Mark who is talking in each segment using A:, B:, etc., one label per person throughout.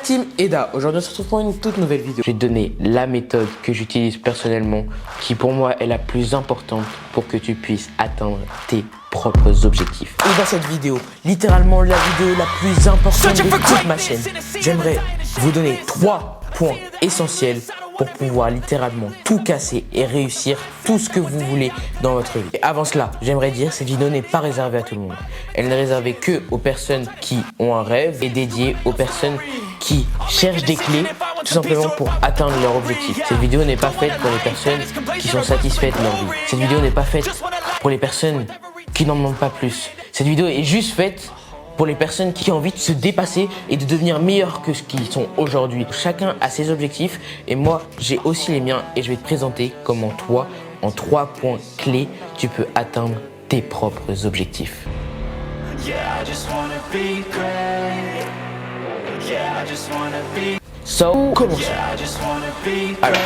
A: team Eda, aujourd'hui on se retrouve pour une toute nouvelle vidéo. Je vais te donner la méthode que j'utilise personnellement, qui pour moi est la plus importante pour que tu puisses atteindre tes propres objectifs. Et dans cette vidéo, littéralement la vidéo la plus importante de toute ma chaîne, j'aimerais vous donner 3 points essentiels pour pouvoir littéralement tout casser et réussir tout ce que vous voulez dans votre vie. Et avant cela, j'aimerais dire, cette vidéo n'est pas réservée à tout le monde. Elle n'est réservée que aux personnes qui ont un rêve et dédiée aux personnes qui cherchent des clés tout simplement pour atteindre leur objectif. Cette vidéo n'est pas faite pour les personnes qui sont satisfaites de leur vie. Cette vidéo n'est pas faite pour les personnes qui n'en demandent pas plus. Cette vidéo est juste faite pour les personnes qui ont envie de se dépasser et de devenir meilleurs que ce qu'ils sont aujourd'hui. Chacun a ses objectifs et moi j'ai aussi les miens et je vais te présenter comment toi, en 3 points clés, tu peux atteindre tes propres objectifs. So, commençons. Alors,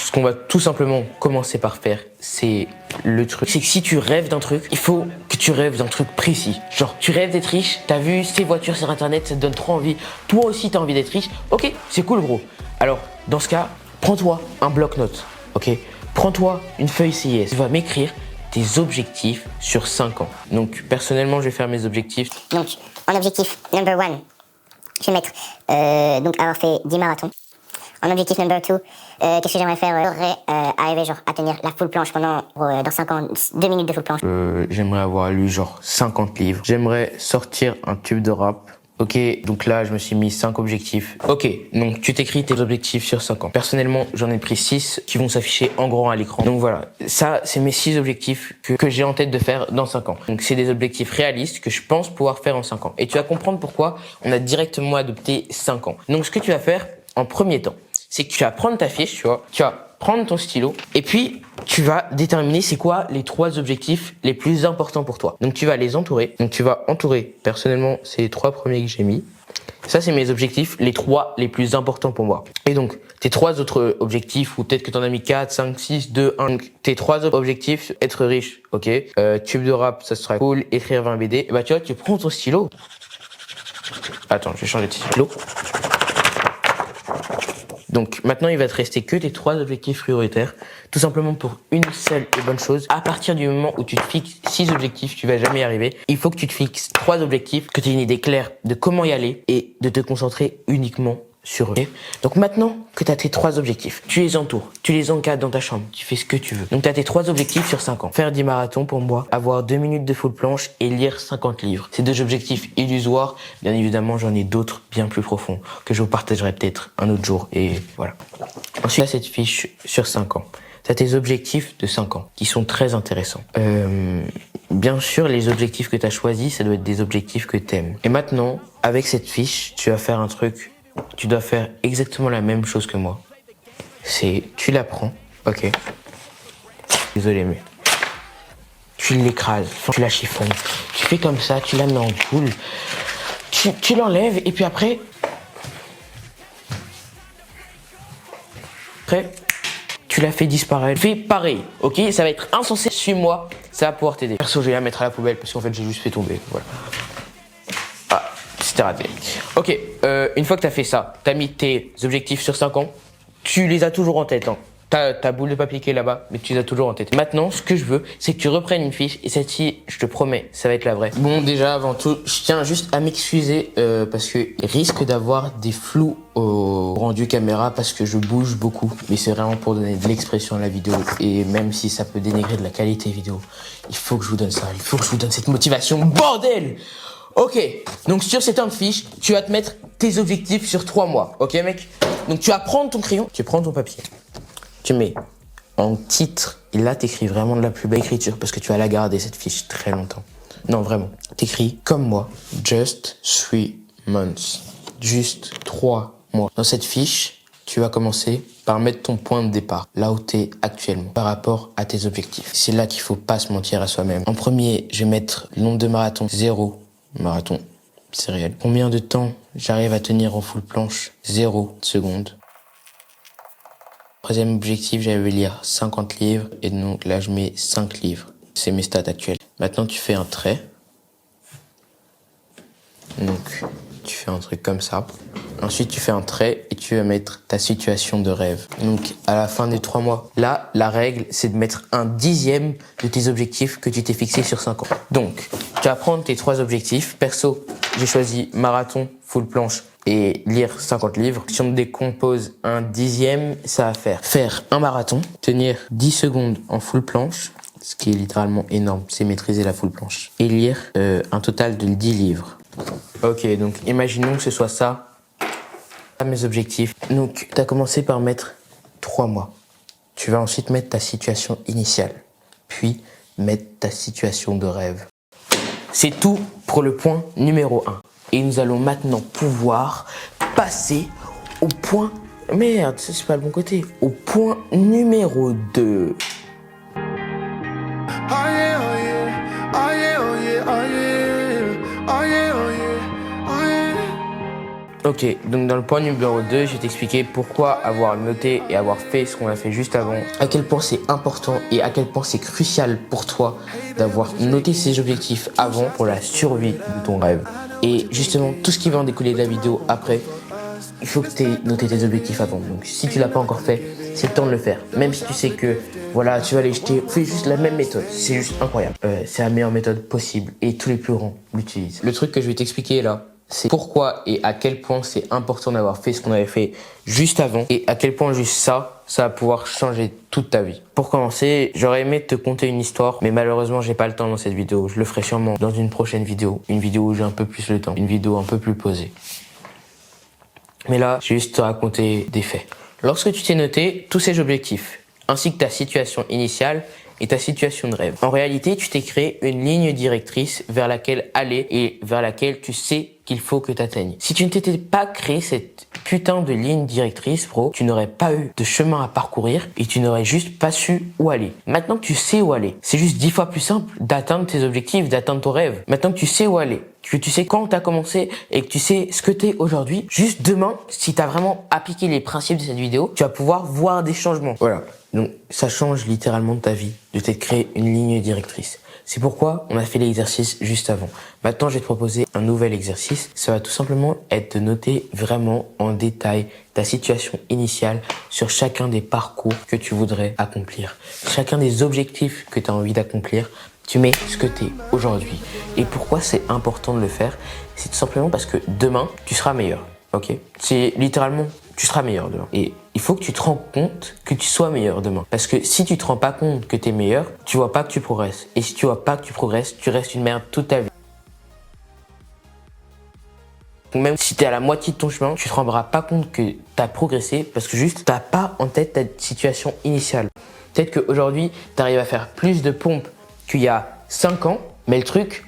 A: ce qu'on va tout simplement commencer par faire, c'est le truc. C'est que si tu rêves d'un truc, il faut que tu rêves d'un truc précis. Genre, tu rêves d'être riche, t'as vu ces voitures sur internet, ça te donne trop envie. Toi aussi, t'as envie d'être riche. Ok, c'est cool, gros. Alors, dans ce cas, prends-toi un bloc-notes. Ok, prends-toi une feuille CIS. Tu vas m'écrire tes objectifs sur 5 ans. Donc, personnellement, je vais faire mes objectifs.
B: Donc, en objectif number 1, je vais mettre donc avoir fait 10 marathons. En objectif number 2, qu'est-ce que j'aimerais faire? J'aimerais arriver genre à tenir la full planche pendant dans 5 ans, 2 minutes de full planche.
A: J'aimerais avoir lu genre 50 livres. J'aimerais sortir un tube de rap. Ok, donc là, je me suis mis 5 objectifs. Ok, donc tu t'écris tes objectifs sur 5 ans. Personnellement, j'en ai pris 6 qui vont s'afficher en grand à l'écran. Donc voilà, ça, c'est mes 6 objectifs que j'ai en tête de faire dans 5 ans. Donc c'est des objectifs réalistes que je pense pouvoir faire en 5 ans. Et tu vas comprendre pourquoi on a directement adopté 5 ans. Donc ce que tu vas faire en premier temps, c'est que tu vas prendre ta fiche, tu vois, tu vas prendre ton stylo et puis tu vas déterminer c'est quoi les 3 objectifs les plus importants pour toi. Donc tu vas les entourer. Donc tu vas entourer, personnellement, c'est les 3 premiers que j'ai mis. Ça, c'est mes objectifs, les 3 les plus importants pour moi. Et donc, tes 3 autres objectifs, ou peut-être que t'en as mis 4, 5, 6, 2, 1. Donc, tes 3 autres objectifs, être riche, ok. Tube de rap, ça sera cool. Écrire 20 BD. Et bah, tu vois, tu prends ton stylo. Attends, je vais changer de stylo. Donc maintenant, il va te rester que tes 3 objectifs prioritaires, tout simplement pour une seule et bonne chose. À partir du moment où tu te fixes 6 objectifs, tu vas jamais y arriver. Il faut que tu te fixes 3 objectifs, que tu aies une idée claire de comment y aller et de te concentrer uniquement sur eux. Okay. Donc maintenant que tu as tes 3 objectifs, tu les entoures, tu les encadres dans ta chambre, tu fais ce que tu veux. Donc tu as tes 3 objectifs sur 5 ans. Faire 10 marathons pour moi, avoir 2 minutes de full planche et lire 50 livres. C'est 2 objectifs illusoires. Bien évidemment, j'en ai d'autres bien plus profonds que je vous partagerai peut-être un autre jour. Et voilà. Ensuite, tu as cette fiche sur 5 ans. Tu as tes objectifs de 5 ans qui sont très intéressants. Bien sûr, les objectifs que tu as choisis, ça doit être des objectifs que tu aimes. Et maintenant, avec cette fiche, tu vas faire un truc. Tu dois faire exactement la même chose que moi. C'est, tu la prends, ok. Désolé, mais tu l'écrases, tu la chiffonnes. Tu fais comme ça, tu la mets en boule. Tu l'enlèves et puis après, tu la fais disparaître. Fais pareil, ok. Ça va être insensé. Suis-moi, ça va pouvoir t'aider. Perso, je vais la mettre à la poubelle parce qu'en fait, j'ai juste fait tomber. Voilà. C'était raté. Ok, une fois que tu as fait ça, tu as mis tes objectifs sur 5 ans, tu les as toujours en tête. Hein. Ta boule de papier qui est là-bas, mais tu les as toujours en tête. Maintenant, ce que je veux, c'est que tu reprennes une fiche et celle-ci, je te promets, ça va être la vraie. Bon, déjà, avant tout, je tiens juste à m'excuser parce que risque d'avoir des flous au rendu caméra parce que je bouge beaucoup. Mais c'est vraiment pour donner de l'expression à la vidéo et même si ça peut dénigrer de la qualité vidéo, il faut que je vous donne ça, il faut que je vous donne cette motivation. Bordel! Ok, donc sur cette fiche, tu vas te mettre tes objectifs sur 3 mois. Ok, mec? Donc tu vas prendre ton crayon, tu prends ton papier. Tu mets en titre, et là t'écris vraiment de la plus belle écriture parce que tu vas la garder cette fiche très longtemps. Non, vraiment. T'écris comme moi, just 3 months. Juste 3 mois. Dans cette fiche, tu vas commencer par mettre ton point de départ, là où t'es actuellement, par rapport à tes objectifs. C'est là qu'il faut pas se mentir à soi-même. En premier, je vais mettre le nombre de marathons, 0. Marathon, c'est réel. Combien de temps j'arrive à tenir en full planche? 0 secondes. Troisième objectif, j'avais lire 50 livres et donc là je mets 5 livres. C'est mes stats actuelles. Maintenant tu fais un trait. Donc tu fais un truc comme ça. Ensuite, tu fais un trait et tu vas mettre ta situation de rêve. Donc, à la fin des 3 mois, là, la règle, c'est de mettre 1/10 de tes objectifs que tu t'es fixé sur 5 ans. Donc, tu vas prendre tes 3 objectifs. Perso, j'ai choisi marathon, full planche et lire 50 livres. Si on décompose 1/10, ça va faire un marathon, tenir 10 secondes en full planche, ce qui est littéralement énorme, c'est maîtriser la full planche, et lire un total de 10 livres. Ok, donc imaginons que ce soit ça, mes objectifs. Donc, tu as commencé par mettre 3 mois. Tu vas ensuite mettre ta situation initiale, puis mettre ta situation de rêve. C'est tout pour le point numéro 1. Et nous allons maintenant pouvoir passer au point... Merde, ça c'est pas le bon côté. Au point numéro 2. Ok, donc dans le point numéro 2, je vais t'expliquer pourquoi avoir noté et avoir fait ce qu'on a fait juste avant, à quel point c'est important et à quel point c'est crucial pour toi d'avoir noté ces objectifs avant pour la survie de ton rêve. Et justement, tout ce qui va en découler de la vidéo après, il faut que tu aies noté tes objectifs avant. Donc si tu l'as pas encore fait, c'est le temps de le faire. Même si tu sais que voilà, tu vas les jeter, fais juste la même méthode. C'est juste incroyable. C'est la meilleure méthode possible et tous les plus grands l'utilisent. Le truc que je vais t'expliquer là, c'est pourquoi et à quel point c'est important d'avoir fait ce qu'on avait fait juste avant et à quel point juste ça va pouvoir changer toute ta vie. Pour commencer, j'aurais aimé te conter une histoire, mais malheureusement j'ai pas le temps dans cette vidéo. Je le ferai sûrement dans une prochaine vidéo, une vidéo où j'ai un peu plus le temps, une vidéo un peu plus posée. Mais là, je vais juste te raconter des faits. Lorsque tu t'es noté tous ces objectifs, ainsi que ta situation initiale et ta situation de rêve. En réalité, tu t'es créé une ligne directrice vers laquelle aller et vers laquelle tu sais qu'il faut que tu atteignes. Si tu ne t'étais pas créé cette putain de ligne directrice, bro, tu n'aurais pas eu de chemin à parcourir et tu n'aurais juste pas su où aller. Maintenant que tu sais où aller, c'est juste 10 fois plus simple d'atteindre tes objectifs, d'atteindre ton rêve. Maintenant que tu sais où aller, que tu sais quand tu as commencé et que tu sais ce que tu es aujourd'hui, juste demain, si tu as vraiment appliqué les principes de cette vidéo, tu vas pouvoir voir des changements. Voilà. Donc, ça change littéralement ta vie de t'être créé une ligne directrice. C'est pourquoi on a fait l'exercice juste avant. Maintenant, je vais te proposer un nouvel exercice. Ça va tout simplement être de noter vraiment en détail ta situation initiale sur chacun des parcours que tu voudrais accomplir. Chacun des objectifs que tu as envie d'accomplir. Tu mets ce que tu es aujourd'hui. Et pourquoi c'est important de le faire? C'est tout simplement parce que demain, tu seras meilleur. Ok? C'est littéralement, tu seras meilleur demain. Et il faut que tu te rends compte que tu sois meilleur demain. Parce que si tu te rends pas compte que tu es meilleur, tu vois pas que tu progresses. Et si tu vois pas que tu progresses, tu restes une merde toute ta vie. Donc même si tu es à la moitié de ton chemin, tu te rendras pas compte que tu as progressé parce que juste, tu n'as pas en tête ta situation initiale. Peut-être qu'aujourd'hui, tu arrives à faire plus de pompes qu'il y a 5 ans, mais le truc,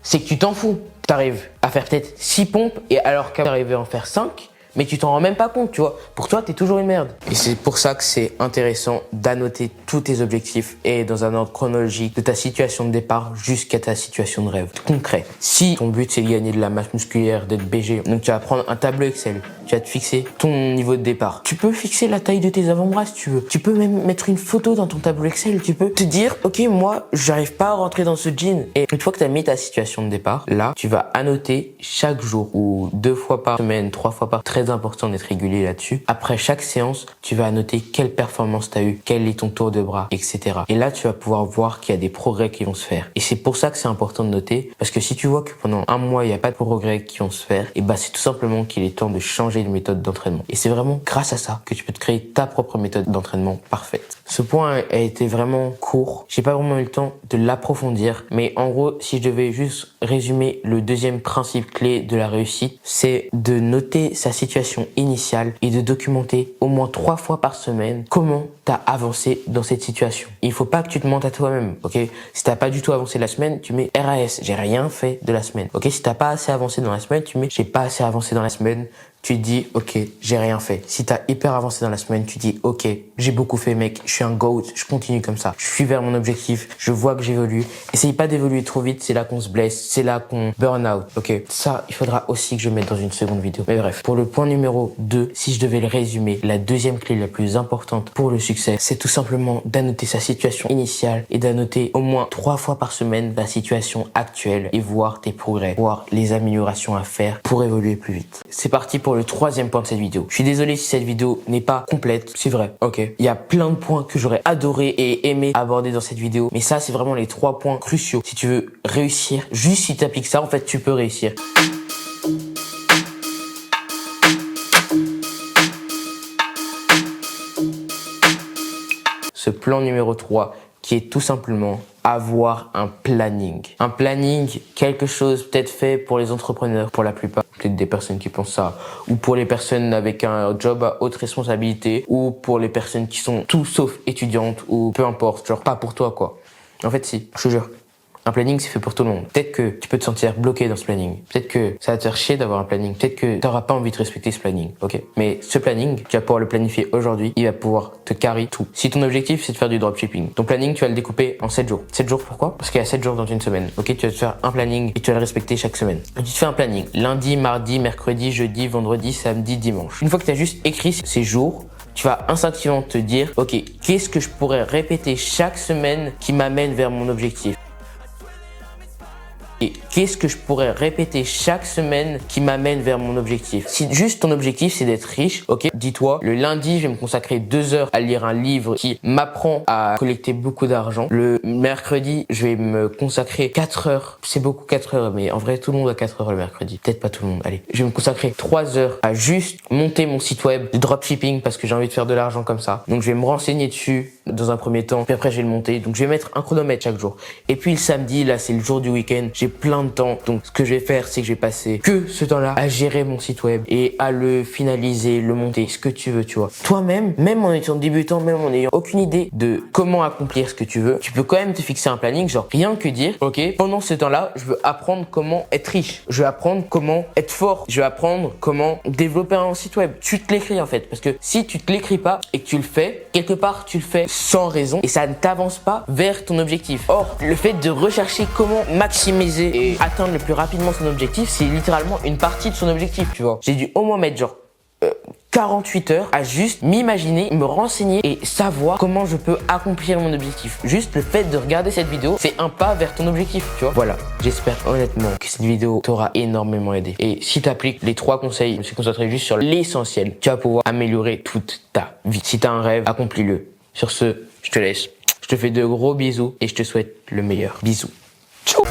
A: c'est que tu t'en fous. Tu arrives à faire peut-être 6 pompes et alors qu'avant, tu arrivais à en faire 5, mais tu t'en rends même pas compte, tu vois. Pour toi, t'es toujours une merde. Et c'est pour ça que c'est intéressant d'annoter tous tes objectifs et dans un ordre chronologique de ta situation de départ jusqu'à ta situation de rêve. Concret. Si ton but c'est de gagner de la masse musculaire, d'être BG, donc tu vas prendre un tableau Excel, tu vas te fixer ton niveau de départ. Tu peux fixer la taille de tes avant-bras si tu veux. Tu peux même mettre une photo dans ton tableau Excel. Tu peux te dire, ok, moi, j'arrive pas à rentrer dans ce jean. Et une fois que tu as mis ta situation de départ, là, tu vas annoter chaque jour ou 2 fois par semaine, 3 fois par, très important d'être régulier là-dessus. Après chaque séance, tu vas annoter quelle performance tu as eu, quel est ton tour de bras, etc. Et là, tu vas pouvoir voir qu'il y a des progrès qui vont se faire. Et c'est pour ça que c'est important de noter, parce que si tu vois que pendant un mois, il n'y a pas de progrès qui vont se faire, et bah c'est tout simplement qu'il est temps de changer de méthode d'entraînement. Et c'est vraiment grâce à ça que tu peux te créer ta propre méthode d'entraînement parfaite. Ce point a été vraiment court. J'ai pas vraiment eu le temps de l'approfondir, mais en gros, si je devais juste résumer le deuxième principe clé de la réussite, c'est de noter sa situation initiale et de documenter au moins 3 fois par semaine comment t'as avancé dans cette situation. Il faut pas que tu te mentes à toi-même, ok? Si t'as pas du tout avancé la semaine, tu mets RAS, j'ai rien fait de la semaine. Ok? Si t'as pas assez avancé dans la semaine, tu mets j'ai pas assez avancé dans la semaine. Tu te dis, ok, j'ai rien fait. Si t'as hyper avancé dans la semaine, tu dis, ok, j'ai beaucoup fait, mec, je suis un GOAT, je continue comme ça. Je suis vers mon objectif, je vois que j'évolue. Essaye pas d'évoluer trop vite, c'est là qu'on se blesse, c'est là qu'on burn out, ok? Ça, il faudra aussi que je mette dans une seconde vidéo. Mais bref, pour le point numéro 2, si je devais le résumer, la deuxième clé la plus importante pour le succès succès, c'est tout simplement d'annoter sa situation initiale et d'annoter au moins 3 fois par semaine la situation actuelle et voir tes progrès, voir les améliorations à faire pour évoluer plus vite. C'est parti pour le 3e point de cette vidéo. Je suis désolé si cette vidéo n'est pas complète, c'est vrai, ok. Il y a plein de points que j'aurais adoré et aimé aborder dans cette vidéo, mais ça c'est vraiment les 3 points cruciaux. Si tu veux réussir, juste si tu appliques ça, en fait tu peux réussir. Ce plan numéro 3 qui est tout simplement avoir un planning. Un planning, quelque chose peut-être fait pour les entrepreneurs, pour la plupart, peut-être des personnes qui pensent ça, ou pour les personnes avec un job à haute responsabilité, ou pour les personnes qui sont tout sauf étudiantes, ou peu importe, genre pas pour toi quoi. En fait si, je te jure. Un planning, c'est fait pour tout le monde. Peut-être que tu peux te sentir bloqué dans ce planning. Peut-être que ça va te faire chier d'avoir un planning. Peut-être que t'auras pas envie de respecter ce planning, ok? Mais ce planning, tu vas pouvoir le planifier aujourd'hui. Il va pouvoir te carry tout. Si ton objectif, c'est de faire du dropshipping, ton planning, tu vas le découper en 7 jours. 7 jours, pourquoi? Parce qu'il y a 7 jours dans une semaine, ok? Tu vas te faire un planning et tu vas le respecter chaque semaine. Tu te fais un planning. Lundi, mardi, mercredi, jeudi, vendredi, samedi, dimanche. Une fois que tu as juste écrit ces jours, tu vas instinctivement te dire, ok, qu'est-ce que je pourrais répéter chaque semaine qui m'amène vers mon objectif? Et qu'est-ce que je pourrais répéter chaque semaine qui m'amène vers mon objectif? Si juste ton objectif c'est d'être riche, ok, dis-toi, le lundi je vais me consacrer 2 heures à lire un livre qui m'apprend à collecter beaucoup d'argent. Le mercredi je vais me consacrer 4 heures, c'est beaucoup 4 heures, mais en vrai tout le monde a 4 heures le mercredi, peut-être pas tout le monde, allez. Je vais me consacrer 3 heures à juste monter mon site web de dropshipping parce que j'ai envie de faire de l'argent comme ça. Donc je vais me renseigner dessus dans un premier temps, puis après je vais le monter. Donc je vais mettre un chronomètre chaque jour. Et puis le samedi, là c'est le jour du week-end, j'ai plein de temps. Donc ce que je vais faire, c'est que je vais passer que ce temps-là à gérer mon site web et à le finaliser, le monter, ce que tu veux, tu vois. Toi-même, même en étant débutant, même en n'ayant aucune idée de comment accomplir ce que tu veux, tu peux quand même te fixer un planning, genre rien que dire, ok, pendant ce temps-là, je veux apprendre comment être riche, je veux apprendre comment être fort, je veux apprendre comment développer un site web. Tu te l'écris en fait, parce que si tu te l'écris pas et que tu le fais, quelque part tu le fais sans raison et ça ne t'avance pas vers ton objectif. Or, le fait de rechercher comment maximiser et atteindre le plus rapidement son objectif, c'est littéralement une partie de son objectif, tu vois. J'ai dû au moins mettre genre 48 heures à juste m'imaginer, me renseigner et savoir comment je peux accomplir mon objectif. Juste le fait de regarder cette vidéo, c'est un pas vers ton objectif, tu vois. Voilà, j'espère honnêtement que cette vidéo t'aura énormément aidé. Et si tu appliques les 3 conseils, je me suis concentré juste sur l'essentiel, tu vas pouvoir améliorer toute ta vie. Si tu as un rêve, accomplis-le. Sur ce, je te laisse. Je te fais de gros bisous et je te souhaite le meilleur. Bisous. Ciao.